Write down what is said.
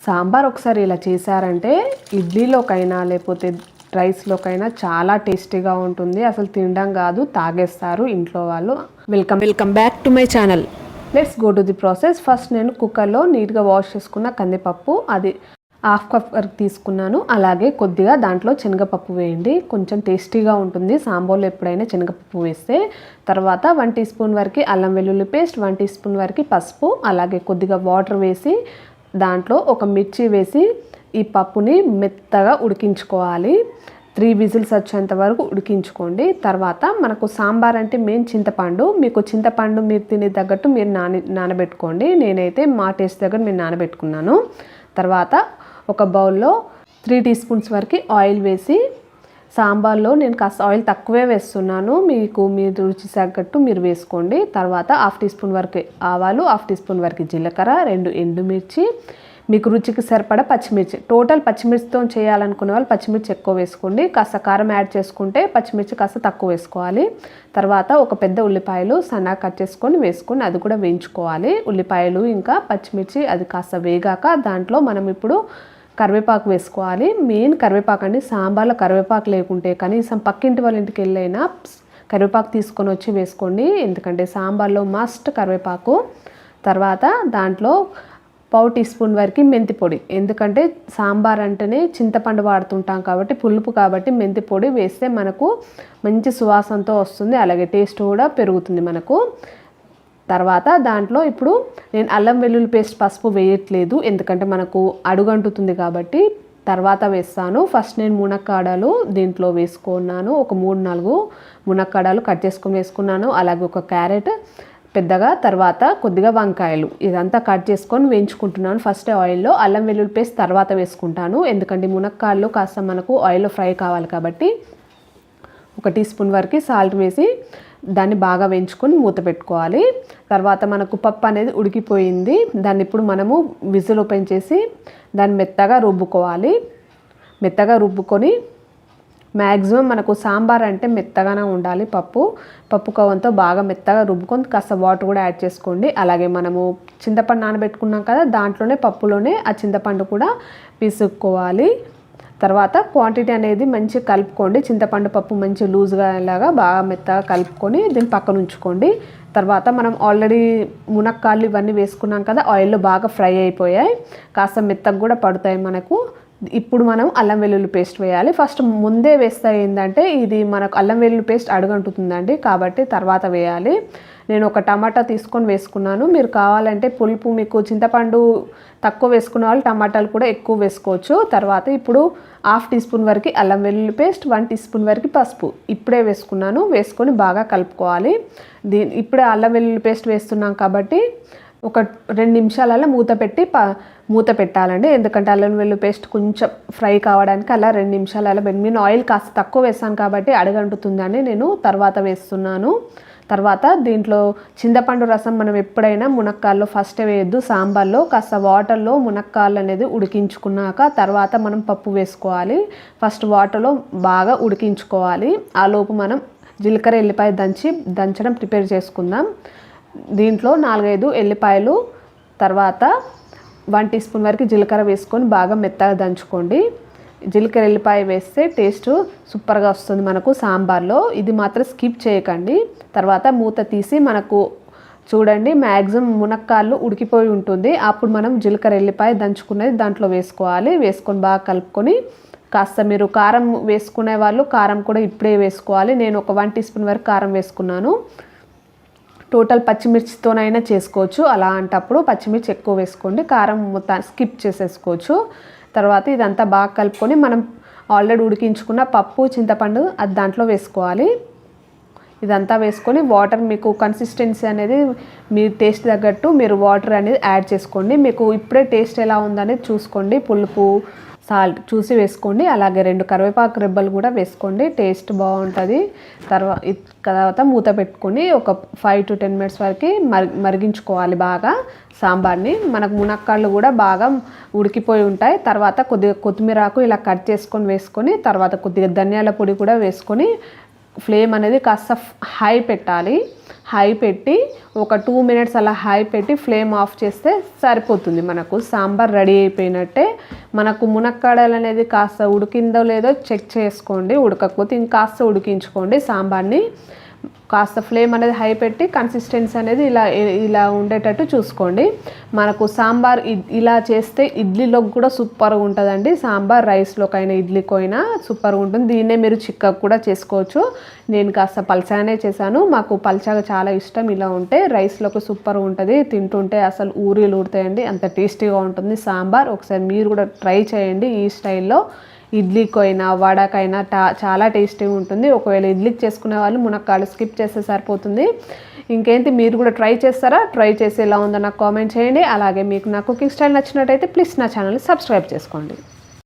సాంబార్ ఒకసారి ఇలా చేశారంటే ఇడ్లీలోకైనా లేకపోతే రైస్లోకైనా చాలా టేస్టీగా ఉంటుంది. అసలు తినడం కాదు, తాగేస్తారు ఇంట్లో వాళ్ళు. Welcome back to my channel. Let's go to the process. First నేను కుక్కర్లో నీట్గా వాష్ చేసుకున్న కందిపప్పు, అది హాఫ్ కప్ వరకు తీసుకున్నాను. అలాగే కొద్దిగా దాంట్లో శనగపప్పు వేయండి, కొంచెం టేస్టీగా ఉంటుంది సాంబార్లో ఎప్పుడైనా శనగపప్పు వేస్తే. తర్వాత 1 టీ స్పూన్ వరకు అల్లం వెల్లుల్లి పేస్ట్, 1 టీ స్పూన్ వరకు పసుపు, అలాగే కొద్దిగా వాటర్ వేసి దాంట్లో ఒక మిర్చి వేసి ఈ పప్పుని మెత్తగా ఉడికించుకోవాలి. 3 విజిల్స్ వచ్చేంత వరకు ఉడికించుకోండి. తర్వాత మనకు సాంబార్ అంటే మెయిన్ చింతపండు. మీకు చింతపండు మీరు తినే తగ్గట్టు మీరు నానబెట్టుకోండి. నేనైతే మా టేస్ట్ దగ్గర నేను నానబెట్టుకున్నాను. తర్వాత ఒక బౌల్లో 3 టీ స్పూన్స్ వరకు ఆయిల్ వేసి, సాంబార్లో నేను కాస్త ఆయిల్ తక్కువే వేస్తున్నాను, మీకు మీ రుచి తగ్గట్టు మీరు వేసుకోండి. తర్వాత 1/2 టీ స్పూన్ వరకు ఆవాలు, 1/2 టీ స్పూన్ వరకు జీలకర్ర, 2 ఎండుమిర్చి, మీకు రుచికి సరిపడా పచ్చిమిర్చి. టోటల్ పచ్చిమిర్చితో చేయాలనుకునే వాళ్ళు పచ్చిమిర్చి ఎక్కువ వేసుకోండి. కాస్త కారం యాడ్ చేసుకుంటే పచ్చిమిర్చి కాస్త తక్కువ వేసుకోవాలి. తర్వాత ఒక పెద్ద ఉల్లిపాయలు సన్నగా కట్ వేసుకొని అది కూడా వేయించుకోవాలి. ఉల్లిపాయలు ఇంకా పచ్చిమిర్చి అది కాస్త వేగాక దాంట్లో మనం ఇప్పుడు కరివేపాకు వేసుకోవాలి. మెయిన్ కరివేపాకు అండి. సాంబార్లో కరివేపాకు లేకుంటే కనీసం పక్కింటి వాళ్ళ ఇంటికి వెళ్ళైనా కరివేపాకు తీసుకొని వచ్చి వేసుకోండి, ఎందుకంటే సాంబార్లో మస్ట్ కరివేపాకు. తర్వాత దాంట్లో 1/4 టీ స్పూన్ వరకు మెంతి పొడి, ఎందుకంటే సాంబార్ అంటేనే చింతపండు వాడుతుంటాం కాబట్టి పులుపు, కాబట్టి మెంతి పొడి వేస్తే మనకు మంచి సువాసనతో వస్తుంది, అలాగే టేస్ట్ కూడా పెరుగుతుంది మనకు. తర్వాత దాంట్లో ఇప్పుడు నేను అల్లం వెల్లుల్లి పేస్ట్ పసుపు వేయట్లేదు, ఎందుకంటే మనకు అడుగంటుతుంది కాబట్టి తర్వాత వేస్తాను. ఫస్ట్ నేను మునక్కాడలు దీంట్లో వేసుకున్నాను, ఒక 3-4 మునక్కాడలు కట్ చేసుకొని వేసుకున్నాను, అలాగే ఒక క్యారెట్ పెద్దగా, తర్వాత కొద్దిగా వంకాయలు, ఇదంతా కట్ చేసుకొని వేయించుకుంటున్నాను ఫస్ట్ ఆయిల్లో. అల్లం వెల్లుల్లి పేస్ట్ తర్వాత వేసుకుంటాను, ఎందుకంటే మునక్కాడలు కాస్త మనకు ఆయిల్లో ఫ్రై కావాలి కాబట్టి. 1 టీ స్పూన్ వరకు సాల్ట్ వేసి దాన్ని బాగా వేయించుకొని మూత పెట్టుకోవాలి. తర్వాత మనకు పప్పు అనేది ఉడికిపోయింది, దాన్ని ఇప్పుడు మనము విజిల్ ఓపెన్ చేసి దాన్ని మెత్తగా రుబ్బుకోవాలి. మెత్తగా రుబ్బుకొని మ్యాక్సిమం మనకు సాంబార్ అంటే మెత్తగానే ఉండాలి, పప్పు కవంతో బాగా మెత్తగా రుబ్బుకొని కాస్త వాటర్ కూడా యాడ్ చేసుకోండి. అలాగే మనము చింతపండు నానబెట్టుకున్నాం కదా, దాంట్లోనే పప్పులోనే ఆ చింతపండు కూడా పిసుక్కోవాలి. తర్వాత క్వాంటిటీ అనేది మంచిగా కలుపుకోండి, చింతపండు పప్పు మంచి లూజ్గా ఇలాగా బాగా మెత్తగా కలుపుకొని దీన్ని పక్కన ఉంచుకోండి. తర్వాత మనం ఆల్రెడీ మునక్కాళ్ళు ఇవన్నీ వేసుకున్నాం కదా, ఆయిల్లో బాగా ఫ్రై అయిపోయాయి, కాస్త మెత్తగా కూడా పడతాయి మనకు. ఇప్పుడు మనం అల్లం వెల్లుల్లి పేస్ట్ వేయాలి. ఫస్ట్ ముందే వేస్తే ఏంటంటే ఇది మనకు అల్లం వెల్లుల్లి పేస్ట్ అడుగంటుతుందండి, కాబట్టి తర్వాత వేయాలి. నేను ఒక టమాటా తీసుకొని వేసుకున్నాను, మీరు కావాలంటే పులుపు మీకు చింతపండు తక్కువ వేసుకునే వాళ్ళు టమాటాలు కూడా ఎక్కువ వేసుకోవచ్చు. తర్వాత ఇప్పుడు 1/2 టీ స్పూన్ వరకు అల్లం వెల్లుల్లి పేస్ట్, 1 టీ స్పూన్ వరకు పసుపు ఇప్పుడే వేసుకున్నాను, వేసుకొని బాగా కలుపుకోవాలి. ఇప్పుడే అల్లం వెల్లుల్లి పేస్ట్ వేస్తున్నాం కాబట్టి ఒక 2 నిమిషాలలో మూత పెట్టాలండి, ఎందుకంటే అల్లం వెల్లుల్లి పేస్ట్ కొంచెం ఫ్రై కావడానికి అలా 2 నిమిషాలలో నేను ఆయిల్ కాస్త తక్కువ వేసాను కాబట్టి అడగంటుతుందని నేను తర్వాత వేస్తున్నాను. తర్వాత దీంట్లో చింతపండు రసం మనం ఎప్పుడైనా మునక్కాల్లో ఫస్ట్ వేయద్దు, సాంబార్లో కాస్త వాటర్లో మునక్కాళ్ళు అనేది ఉడికించుకున్నాక తర్వాత మనం పప్పు వేసుకోవాలి. ఫస్ట్ వాటర్లో బాగా ఉడికించుకోవాలి. ఆలోపు మనం జీలకర్ర ఎల్లిపాయ దంచడం ప్రిపేర్ చేసుకుందాం. దీంట్లో 4-5 ఎల్లిపాయలు, తర్వాత 1 టీ స్పూన్ వరకు జీలకర్ర వేసుకొని బాగా మెత్తగా దంచుకోండి. జీలకర్ర ఎల్లిపాయ వేస్తే టేస్ట్ సూపర్గా వస్తుంది మనకు సాంబార్లో, ఇది మాత్రం స్కిప్ చేయకండి. తర్వాత మూత తీసి మనకు చూడండి మ్యాక్సిమం మునక్కాళ్ళు ఉడికిపోయి ఉంటుంది, అప్పుడు మనం జీలకర్ర ఎల్లిపాయ దంచుకునేది దాంట్లో వేసుకోవాలి. వేసుకొని బాగా కలుపుకొని కాస్త మీరు కారం వేసుకునే వాళ్ళు కారం కూడా ఇప్పుడే వేసుకోవాలి. నేను ఒక 1 టీ స్పూన్ వరకు కారం వేసుకున్నాను. టోటల్ పచ్చిమిర్చితోనైనా చేసుకోవచ్చు, అలాంటప్పుడు పచ్చిమిర్చి ఎక్కువ వేసుకోండి, కారం మొత్తం స్కిప్ చేసేసుకోవచ్చు. తర్వాత ఇదంతా బాగా కలుపుకొని మనం ఆల్రెడీ ఉడికించుకున్న పప్పు చింతపండు అది దాంట్లో వేసుకోవాలి. ఇదంతా వేసుకొని వాటర్ మీకు కన్సిస్టెన్సీ అనేది మీ టేస్ట్ తగ్గట్టు మీరు వాటర్ అనేది యాడ్ చేసుకోండి. మీకు ఇప్పుడే టేస్ట్ ఎలా ఉందనేది చూసుకోండి, పులుపు సాల్ట్ చూసి వేసుకోండి. అలాగే 2 కరివేపాకు రెబ్బలు కూడా వేసుకోండి, టేస్ట్ బాగుంటుంది. తర్వాత మూత పెట్టుకొని ఒక 5 to 10 మినిట్స్ వరకు మరిగించుకోవాలి బాగా సాంబార్ని. మనకు మునక్కాళ్ళు కూడా బాగా ఉడికిపోయి ఉంటాయి. తర్వాత కొద్దిగా కొత్తిమీర ఆకు ఇలా కట్ చేసుకొని వేసుకొని, తర్వాత కొద్దిగా ధనియాల పొడి కూడా వేసుకొని ఫ్లేమ్ అనేది కాస్త హై పెట్టాలి. హై పెట్టి ఒక 2 మినిట్స్ అలా హై పెట్టి ఫ్లేమ్ ఆఫ్ చేస్తే సరిపోతుంది. మనకు సాంబార్ రెడీ అయిపోయినట్టే. మనకు మునక్కాడలు అనేది కాస్త ఉడికిందో లేదో చెక్ చేసుకోండి. ఉడకకపోతే ఇంకాస్త ఉడికించుకోండి. సాంబార్ని కాస్త ఫ్లేమ్ అనేది హై పెట్టి కన్సిస్టెన్సీ అనేది ఇలా ఉండేటట్టు చూసుకోండి. మనకు సాంబార్ ఇలా చేస్తే ఇడ్లీలోకి కూడా సూపర్గా ఉంటుందండి. సాంబార్ రైస్లోకైనా ఇడ్లీకైనా సూపర్గా ఉంటుంది. దీన్నే మీరు చిక్కగా కూడా చేసుకోవచ్చు. నేను కాస్త పల్చానే చేశాను. మాకు పల్చాగా చాలా ఇష్టం. ఇలా ఉంటే రైస్లోకి సూపర్గా ఉంటుంది. తింటుంటే అసలు ఊరిలు ఊరుతాయండి. అంత టేస్టీగా ఉంటుంది సాంబార్. ఒకసారి మీరు కూడా ట్రై చేయండి ఈ స్టైల్లో. ఇడ్లీకైనా వడకైనా చాలా టేస్టీగా ఉంటుంది. ఒకవేళ ఇడ్లీకి చేసుకునే వాళ్ళు మునక్కాడలు స్కిప్ చేస్తే సరిపోతుంది. ఇంకేంటి, మీరు కూడా ట్రై చేస్తారా? ట్రై చేసి ఎలా ఉందో నాకు కామెంట్ చేయండి. అలాగే మీకు నా కుకింగ్ స్టైల్ నచ్చినట్టయితే ప్లీజ్ నా ఛానల్ని సబ్స్క్రైబ్ చేసుకోండి.